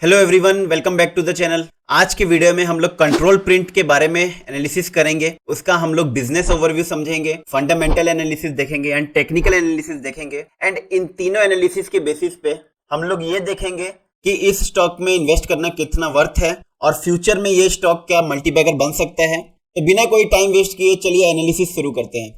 Hello everyone, welcome back to the channel. आज के video में हम लोग कंट्रोल प्रिंट के बारे में एनालिसिस करेंगे। उसका हम लोग बिजनेस ओवरव्यू समझेंगे, फंडामेंटल एनालिसिस देखेंगे एंड टेक्निकल एनालिसिस देखेंगे। एंड इन तीनों एनालिसिस के बेसिस पे हम लोग ये देखेंगे कि इस स्टॉक में इन्वेस्ट करना कितना वर्थ है और फ्यूचर में ये स्टॉक क्या मल्टीबैगर बन सकता है। तो बिना कोई टाइम वेस्ट किए चलिए एनालिसिस शुरू करते हैं।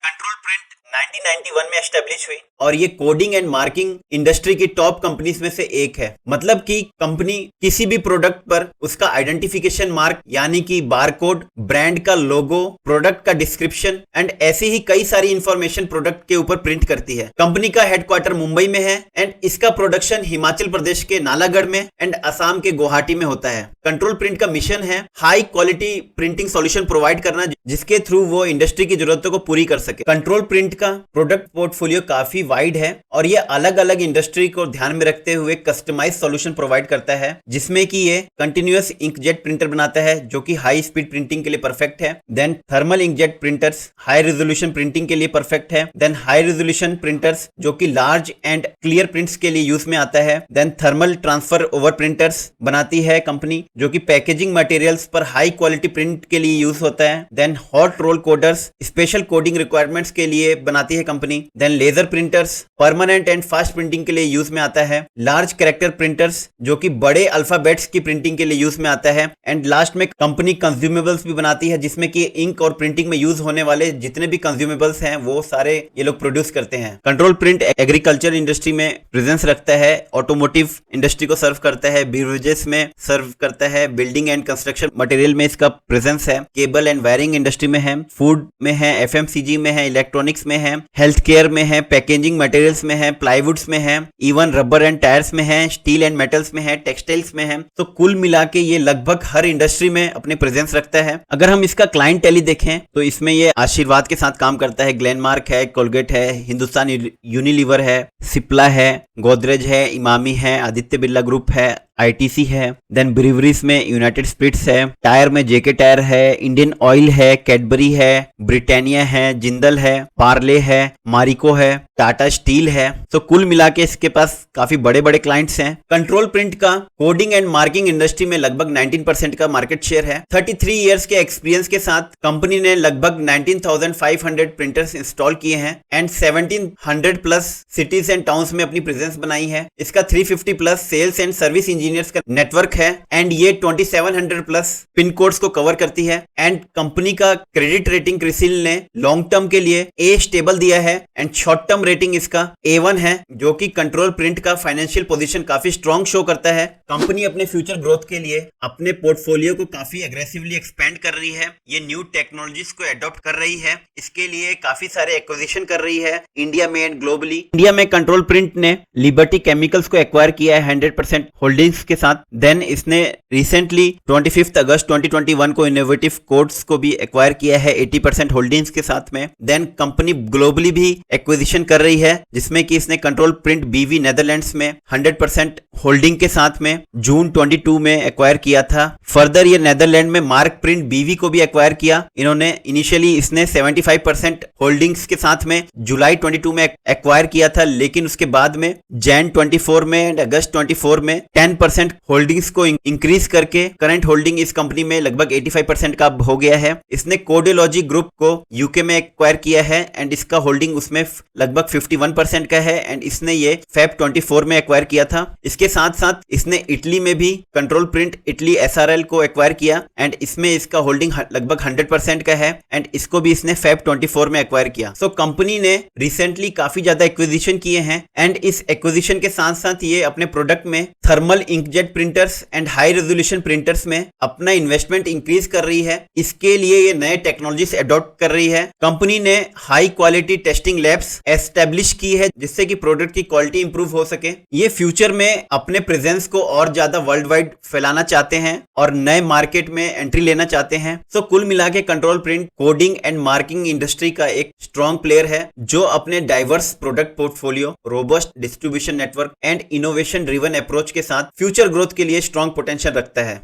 कंट्रोल प्रिंट 1991 में एस्टेब्लिश हुई और ये कोडिंग एंड मार्किंग इंडस्ट्री की टॉप कंपनीज में से एक है। मतलब कि कंपनी किसी भी प्रोडक्ट पर उसका आइडेंटिफिकेशन मार्क यानी कि बारकोड, ब्रांड का लोगो, प्रोडक्ट का डिस्क्रिप्शन एंड ऐसी ही कई सारी इंफॉर्मेशन प्रोडक्ट के ऊपर प्रिंट करती है। कंपनी का हेडक्वार्टर मुंबई में है एंड इसका प्रोडक्शन हिमाचल प्रदेश के नालागढ़ में एंड असम के गुवाहाटी में होता है। कंट्रोल प्रिंट का मिशन है high quality printing solution provide करना, जिसके थ्रू वो इंडस्ट्री की जरूरतों को पूरी कर सके। कंट्रोल प्रिंट का प्रोडक्ट पोर्टफोलियो काफी वाइड है और ये अलग अलग इंडस्ट्री को ध्यान में रखते हुए कस्टमाइज सॉल्यूशन प्रोवाइड करता है, जिसमें कि ये कंटिन्यूअस इंकजेट प्रिंटर बनाता है जो कि हाई स्पीड प्रिंटिंग के लिए परफेक्ट है। Then thermal inkjet printers high resolution printing के लिए परफेक्ट है। देन हाई रेजोल्यूशन प्रिंटर्स जो कि लार्ज एंड क्लियर प्रिंट्स के लिए यूज में आता है। Then thermal transfer overprinters बनाती है कंपनी जो कि पैकेजिंग मटेरियल्स पर हाई क्वालिटी प्रिंट के लिए यूज होता है। Then hot roll coders special coding requirements के लिए बनाती है company. Then laser printers permanent and fast printing के लिए यूज में आता है। लार्ज कैरेक्टर प्रिंटर्स जो कि बड़े अल्फाबेट्स की प्रिंटिंग के लिए यूज में आता है। एंड लास्ट में कंपनी कंज्यूमेबल्स भी बनाती है, जिसमें कि इंक और प्रिंटिंग में यूज होने वाले जितने भी कंज्यूमेबल्स हैं वो सारे ये लोग प्रोड्यूस करते हैं। कंट्रोल प्रिंट एग्रीकल्चर इंडस्ट्री में प्रेजेंस रखता है, ऑटोमोटिव इंडस्ट्री को सर्व करता है, बेवरेजेस में सर्व करता है, बिल्डिंग एंड कंस्ट्रक्शन मटेरियल में इसका प्रेजेंस है, केबल एंड वायरिंग इंडस्ट्री में है, फूड में है, एफएमसीजी में है, इलेक्ट्रॉनिक्स में है, हेल्थ केयर में है, पैकेजिंग मटेरियल्स में है, प्लाईवुड्स में है, इवन रबर एंड टायर्स में है, स्टील एंड मेटल्स में है, टेक्सटाइल्स में है। तो कुल मिला के ये लगभग हर इंडस्ट्री में अपने प्रेजेंस रखता है। अगर हम इसका क्लाइंटेली देखें तो इसमें ये आशीर्वाद के साथ काम करता है, ग्लेनमार्क है, कोलगेट है, हिंदुस्तान यूनिलीवर है, सिप्ला है, गोदरेज है, इमामी है, आदित्य बिरला ग्रुप है, आईटीसी है। देन ब्रीवरीज में यूनाइटेड स्पिरिट्स है, टायर में जेके टायर है, इंडियन ऑयल है, कैडबरी है, ब्रिटानिया है, जिंदल है, पार्ले है, मारिको है, टाटा स्टील है। तो कुल मिला के इसके पास काफी बड़े बड़े क्लाइंट्स हैं। कंट्रोल प्रिंट का कोडिंग एंड मार्किंग इंडस्ट्री में लगभग 19% का मार्केट शेयर है। 33 इयर्स के एक्सपीरियंस के साथ कंपनी ने लगभग 19,500 प्रिंटर्स इंस्टॉल किए हैं and 1700 plus cities and towns में अपनी प्रेजेंस बनाई है। इसका 350 plus sales and service engineers का नेटवर्क है एंड ये 2700 प्लस पिन कोड्स को कवर करती है। एंड कंपनी का क्रेडिट रेटिंग क्रिसिल ने लॉन्ग टर्म के लिए ए स्टेबल दिया है एंड शॉर्ट टर्म रेटिंग इसका A1 है, जो कि कंट्रोल प्रिंट का फाइनेंशियल पोजीशन काफी स्ट्रॉन्ग शो करता है। कंपनी अपने फ्यूचर ग्रोथ के लिए अपने पोर्टफोलियो को काफी एग्रेसिवली एक्सपेंड कर रही है। ये न्यू टेक्नोलॉजीज को अडॉप्ट कर रही है, इसके लिए काफी सारे एक्विजिशन कर रही है इंडिया में एंड ग्लोबली। इंडिया में कंट्रोल प्रिंट ने लिबर्टी केमिकल्स को एक्वायर किया है 100% होल्डिंग्स के साथ। देन इसने रिसेंटली 25 अगस्त 2021 को इनोवेटिव कोड्स को भी एक्वायर किया है 80% होल्डिंग्स के साथ में। देन कंपनी ग्लोबली भी एक्विजिशन कर रही है, जिसमें कि इसने कंट्रोल प्रिंट बीवी नेदरलैंड्स में 100% होल्डिंग के साथ में जून 22 में एक्वायर किया था। फर्दर ये नेदरलैंड में मार्क प्रिंट बीवी को भी एक्वायर किया इन्होंने। इनिशियली इसने 75% होल्डिंग्स के साथ में जुलाई 22 में एक्वायर किया था, लेकिन उसके बाद में जैन 24 में एंड अगस्त 24 में 10% होल्डिंग्स को इंक्रीज करके करंट होल्डिंग इस कंपनी में लगभग 85% का हो गया है। इसने कोडेलॉजी ग्रुप को यूके में एक्वायर किया है एंड इसका होल्डिंग उसमें लगभग 51% का है एंड इसने ये फेब 24 में एक्वायर किया था। इसके साथ साथ इसने इटली में भी कंट्रोल प्रिंट इटली एसआरएल को एक्वायर किया एंड इसमें इसका होल्डिंग लगभग 100% का है एंड इसको भी इसने फेब 24 में एक्वायर किया। सो कंपनी ने रिसेंटली काफी ज्यादा एक्विजिशन किए हैं एंड इस एक्विजिशन के साथ साथ ये अपने प्रोडक्ट में thermal inkjet printers and high resolution printers में अपना इन्वेस्टमेंट इंक्रीज कर रही है। इसके लिए ये नए टेक्नोलॉजीज अडॉप्ट कर रही है। कंपनी ने high quality testing labs establish की है, जिससे कि प्रोडक्ट की क्वालिटी इंप्रूव हो सके। ये फ्यूचर में अपने प्रेजेंस को और ज्यादा वर्ल्ड वाइड फैलाना चाहते हैं और नए मार्केट में एंट्री लेना चाहते हैं। सो कुल मिला के control print coding and marking industry का एक स्ट्रॉन्ग प्लेयर है, जो अपने diverse product portfolio, robust distribution network and innovation driven approach के साथ फ्यूचर ग्रोथ के लिए स्ट्रॉन्ग पोटेंशियल रखता है।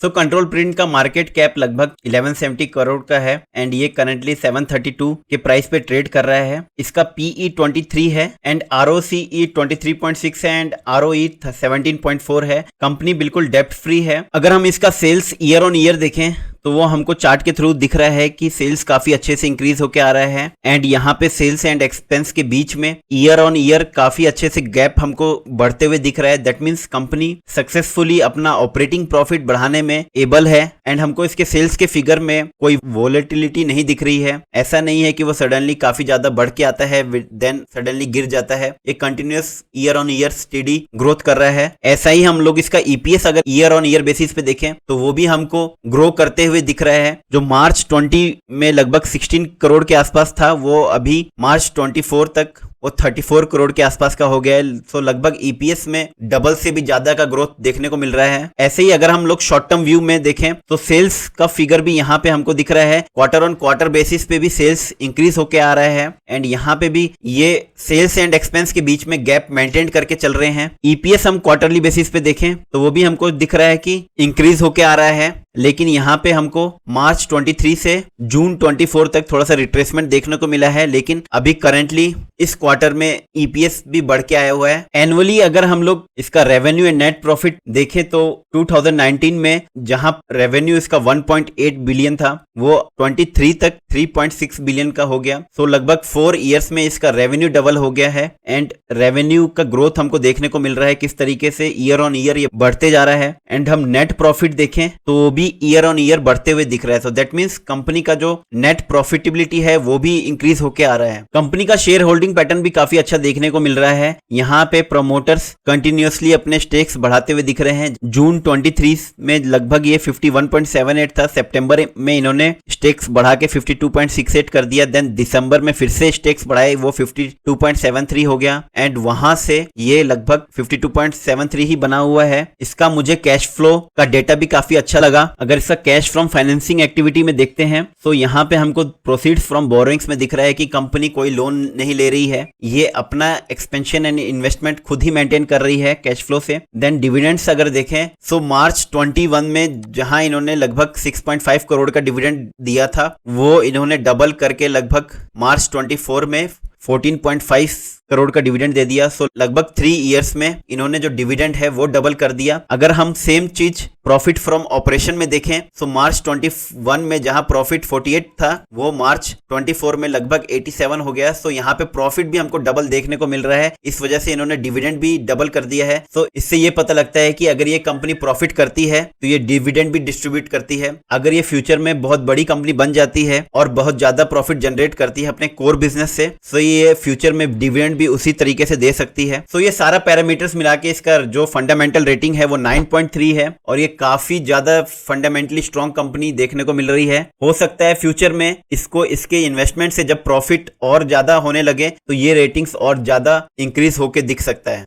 सो कंट्रोल प्रिंट का मार्केट कैप लगभग 1170 करोड़ का है एंड ये करंटली 732 के प्राइस पे ट्रेड कर रहा है। इसका PE 23 है एंड ROCE 23.6 है एंड ROE 17.4 है। कंपनी बिल्कुल डेब्ट फ्री है। अगर हम इसका सेल्स ईयर ऑन ईयर देखें तो वो हमको चार्ट के थ्रू दिख रहा है कि सेल्स काफी अच्छे से इंक्रीज होके आ रहा है एंड यहाँ पे सेल्स एंड एक्सपेंस के बीच में ईयर ऑन ईयर काफी अच्छे से गैप हमको बढ़ते हुए दिख रहा है। दैट मीन्स कंपनी सक्सेसफुली अपना ऑपरेटिंग प्रॉफिट बढ़ाने में एबल है एंड हमको इसके सेल्स के फिगर में कोई वोलेटिलिटी नहीं दिख रही है। ऐसा नहीं है कि वो सडनली काफी ज्यादा बढ़ के आता है देन सडनली गिर जाता है। ये continuous year on year steady growth कर रहा है। ऐसा ही हम लोग इसका EPS अगर ईयर ऑन ईयर बेसिस पे देखें तो वो भी हमको ग्रो करते हुए दिख रहा है। जो मार्च 20 में लगभग 16 करोड़ के आसपास था वो अभी मार्च 24 तक वो 34 करोड़ के आसपास का हो गया है। सो लगभग EPS में डबल से भी ज्यादा का ग्रोथ देखने को मिल रहा है। ऐसे ही अगर हम लोग शॉर्ट टर्म व्यू में देखें तो सेल्स का फिगर भी यहाँ पे हमको दिख रहा है। क्वार्टर ऑन क्वार्टर बेसिस पे भी सेल्स इंक्रीज होके आ रहा है एंड यहाँ पे भी ये सेल्स एंड एक्सपेंस के बीच में गैप मेंटेन करके चल रहे हैं। EPS हम क्वार्टरली बेसिस पे देखें तो वो भी हमको दिख रहा है कि इंक्रीज होके आ रहा है, लेकिन यहाँ पे हमको मार्च 23 से जून 24 तक थोड़ा सा रिट्रेसमेंट देखने को मिला है। लेकिन अभी करंटली इस क्वार्टर में EPS भी बढ़ के आया हुआ है। एनुअली अगर हम लोग इसका रेवेन्यू एंड नेट प्रॉफिट देखें तो 2019 में जहां रेवेन्यू इसका 1.8 बिलियन था वो 23 तक 3.6 बिलियन का हो गया। सो लगभग 4 इयर्स में इसका रेवेन्यू डबल हो गया है एंड रेवेन्यू का ग्रोथ हमको देखने को मिल रहा है किस तरीके से ईयर ऑन ईयर ये बढ़ते जा रहा है। एंड हम नेट प्रॉफिट देखें तो भी ईयर ऑन ईयर बढ़ते हुए दिख रहा है। सो दैट मीन्स कंपनी का जो नेट प्रॉफिटेबिलिटी है वो भी इंक्रीज होके आ रहा है। कंपनी का शेयर होल्डिंग पैटर्न भी काफी अच्छा देखने को मिल रहा है। यहाँ पे प्रमोटर्स कंटिन्यूअसली अपने स्टेक्स बढ़ाते हुए दिख रहे हैं। जून 23 में लगभग ये 51.78 था। सितंबर में इन्होंने स्टेक्स बढ़ा के 52.68 कर दिया। देन दिसंबर में फिर से स्टेक्स बढ़ाए, वो 52.73 हो गया एंड वहां से ये लगभग 52.73 ही बना हुआ है। इसका मुझे कैश फ्लो का डेटा भी काफी अच्छा लगा। अगर इसका कैश फ्रॉम फाइनेंसिंग एक्टिविटी में देखते हैं तो यहाँ पे हमको प्रोसीड्स फ्रॉम बोरोइंग्स में दिख रहा है कि कंपनी कोई लोन नहीं ले रही है, ये अपना एक्सपेंशन एंड इन्वेस्टमेंट खुद ही मेंटेन कर रही है कैश फ्लो से। देन डिविडेंड्स अगर देखें तो मार्च 21 में जहां इन्होंने लगभग 6.5 करोड़ का डिविडेंड दिया था वो इन्होंने डबल करके लगभग मार्च 24 में 14.5 करोड़ का डिविडेंड दे दिया। सो लगभग 3 इयर्स में इन्होंने जो डिविडेंड है वो डबल कर दिया। अगर हम सेम चीज प्रॉफिट फ्रॉम ऑपरेशन में देखें तो मार्च 21 में जहां प्रॉफिट 48 था वो मार्च 24 में लगभग 87 हो गया। सो यहाँ पे प्रॉफिट भी हमको डबल देखने को मिल रहा है। इस वजह से इन्होंने डिविडेंड भी डबल कर दिया है। सो इससे ये पता लगता है कि अगर ये कंपनी प्रॉफिट करती है तो ये डिविडेंड भी डिस्ट्रीब्यूट करती है। अगर ये फ्यूचर में बहुत बड़ी कंपनी बन जाती है और बहुत ज्यादा प्रॉफिट जनरेट करती है अपने कोर बिजनेस से, तो ये फ्यूचर में डिविडेंड भी उसी तरीके से दे सकती है। सो ये सारा पैरामीटर्स मिला के इसका जो फंडामेंटल रेटिंग है वो 9.3 है और ये काफी ज्यादा फंडामेंटली स्ट्रॉन्ग कंपनी देखने को मिल रही है। हो सकता है फ्यूचर में इसको इसके इन्वेस्टमेंट से जब प्रॉफिट और ज्यादा होने लगे तो ये रेटिंग्स और ज्यादा इंक्रीज होके दिख सकता है।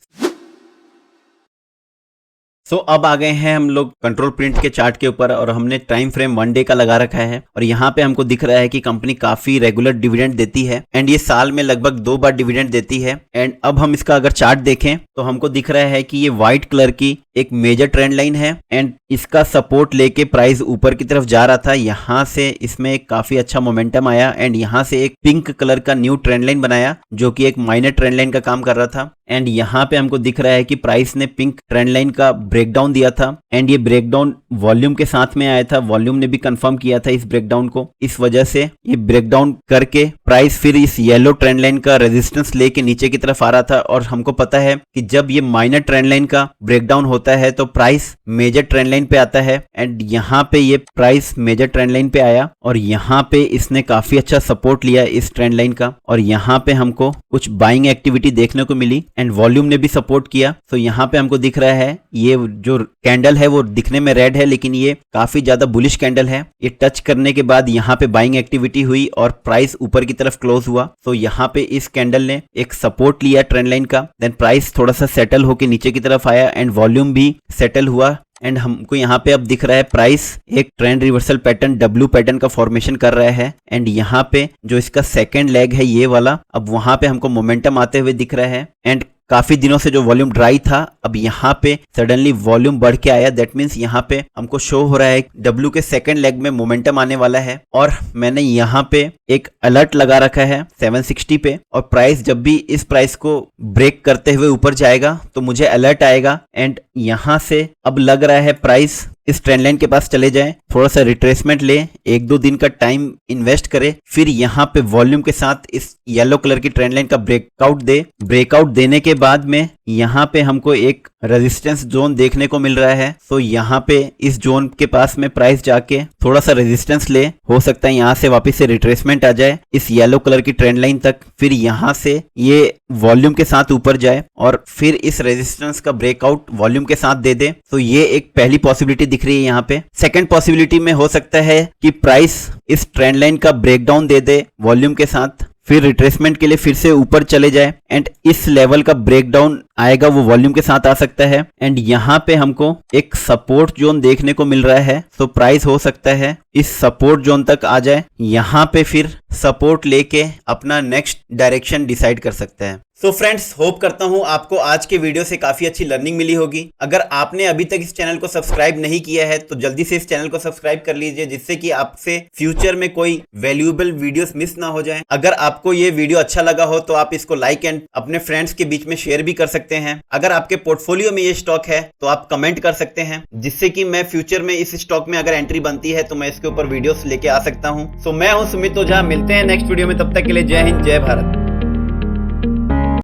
सो अब आ गए हैं हम लोग कंट्रोल प्रिंट के चार्ट के ऊपर और हमने टाइम फ्रेम 1 डे का लगा रखा है और यहाँ पे हमको दिख रहा है कि कंपनी काफी रेगुलर डिविडेंड देती है एंड ये साल में लगभग 2 बार डिविडेंड देती है। एंड अब हम इसका अगर चार्ट देखें तो हमको दिख रहा है कि ये व्हाइट कलर की एक मेजर ट्रेंड लाइन है एंड इसका सपोर्ट लेके प्राइस ऊपर की तरफ जा रहा था। यहाँ से इसमें एक काफी अच्छा मोमेंटम आया एंड यहाँ से एक पिंक कलर का न्यू ट्रेंड लाइन बनाया जो कि एक माइनर ट्रेंड लाइन का काम कर रहा था। एंड यहाँ पे हमको दिख रहा है कि प्राइस ने पिंक ट्रेंड लाइन का ब्रेकडाउन दिया था एंड ये ब्रेकडाउन वॉल्यूम के साथ में आया था। वॉल्यूम ने भी कंफर्म किया था इस ब्रेकडाउन को। इस वजह से ये ब्रेकडाउन करके प्राइस फिर इस येलो ट्रेंड लाइन का रेजिस्टेंस लेके नीचे की तरफ आ रहा था और हमको पता है कि जब ये माइनर ट्रेंड लाइन का ब्रेकडाउन होता है तो प्राइस मेजर ट्रेंड लाइन पे आता है एंड यहाँ पे ये प्राइस मेजर ट्रेंड लाइन पे आया और यहाँ पे इसने काफी अच्छा सपोर्ट लिया इस ट्रेंड लाइन का और यहाँ पे हमको कुछ बाइंग एक्टिविटी देखने को मिली एंड वॉल्यूम ने भी सपोर्ट किया। तो यहाँ पे हमको दिख रहा है ये जो कैंडल है वो दिखने में रेड है लेकिन ये काफी ज्यादा बुलिश कैंडल है। ये टच करने के बाद यहाँ पे बाइंग एक्टिविटी हुई और प्राइस ऊपर की तरफ क्लोज हुआ। तो यहाँ पे इस कैंडल ने एक सपोर्ट लिया ट्रेंड लाइन का, देन प्राइस थोड़ा सा सेटल होके नीचे की तरफ आया एंड वॉल्यूम भी सेटल हुआ एंड हमको यहाँ पे अब दिख रहा है प्राइस एक trend reversal pattern W pattern का फॉर्मेशन कर रहा है एंड यहाँ पे जो इसका सेकेंड लेग है ये वाला, अब वहां पे हमको मोमेंटम आते हुए दिख रहा है एंड काफी दिनों से जो वॉल्यूम ड्राई था, अब यहाँ पे सडनली वॉल्यूम बढ़ के आया। दैट मीन्स यहाँ पे हमको शो हो रहा है डब्ल्यू के सेकंड लेग में मोमेंटम आने वाला है। और मैंने यहाँ पे एक अलर्ट लगा रखा है 760 पे, और प्राइस जब भी इस प्राइस को ब्रेक करते हुए ऊपर जाएगा तो मुझे अलर्ट आएगा। एंड यहाँ से अब लग रहा है प्राइस इस ट्रेंड लाइन के पास चले जाए, थोड़ा सा रिट्रेसमेंट ले, 1-2 दिन का टाइम इन्वेस्ट करे, फिर यहाँ पे वॉल्यूम के साथ इस येलो कलर की ट्रेंड लाइन का ब्रेकआउट दे। ब्रेकआउट देने के बाद में यहाँ पे हमको एक रेजिस्टेंस जोन देखने को मिल रहा है। तो यहाँ पे इस जोन के पास में प्राइस जाके थोड़ा सा रेजिस्टेंस ले, हो सकता है यहाँ से वापस से रिट्रेसमेंट आ जाए इस येलो कलर की ट्रेंड लाइन तक, फिर यहाँ से ये वॉल्यूम के साथ ऊपर जाए और फिर इस रेजिस्टेंस का ब्रेकआउट वॉल्यूम के साथ दे दे। तो ये एक पहली पॉसिबिलिटी दिख रही है यहाँ पे। सेकंड पॉसिबिलिटी में हो सकता है कि प्राइस इस ट्रेंड लाइन का ब्रेकडाउन दे दे वॉल्यूम के साथ, फिर रिट्रेसमेंट के लिए फिर से ऊपर चले जाए एंड इस लेवल का ब्रेकडाउन आएगा, वो वॉल्यूम के साथ आ सकता है। एंड यहाँ पे हमको एक सपोर्ट जोन देखने को मिल रहा है। तो प्राइस हो सकता है इस सपोर्ट जोन तक आ जाए, यहाँ पे फिर सपोर्ट लेके अपना नेक्स्ट डायरेक्शन डिसाइड कर सकता है। सो फ्रेंड्स, होप करता हूं आपको आज के वीडियो से काफी अच्छी लर्निंग मिली होगी। अगर आपने अभी तक इस चैनल को सब्सक्राइब नहीं किया है तो जल्दी से इस चैनल को सब्सक्राइब कर लीजिए, जिससे कि आपसे फ्यूचर में कोई वैल्यूएबल वीडियोस मिस ना हो जाए। अगर आपको ये वीडियो अच्छा लगा हो तो आप इसको लाइक एंड अपने फ्रेंड्स के बीच में शेयर भी कर सकते हैं। अगर आपके पोर्टफोलियो में ये स्टॉक है तो आप कमेंट कर सकते हैं, जिससे कि मैं फ्यूचर में इस स्टॉक में अगर एंट्री बनती है तो मैं इसके ऊपर वीडियोस लेके आ सकता हूँ। सो मैं हूँ सुमित ओझा, मिलते हैं नेक्स्ट वीडियो में, तब तक के लिए जय हिंद, जय भारत।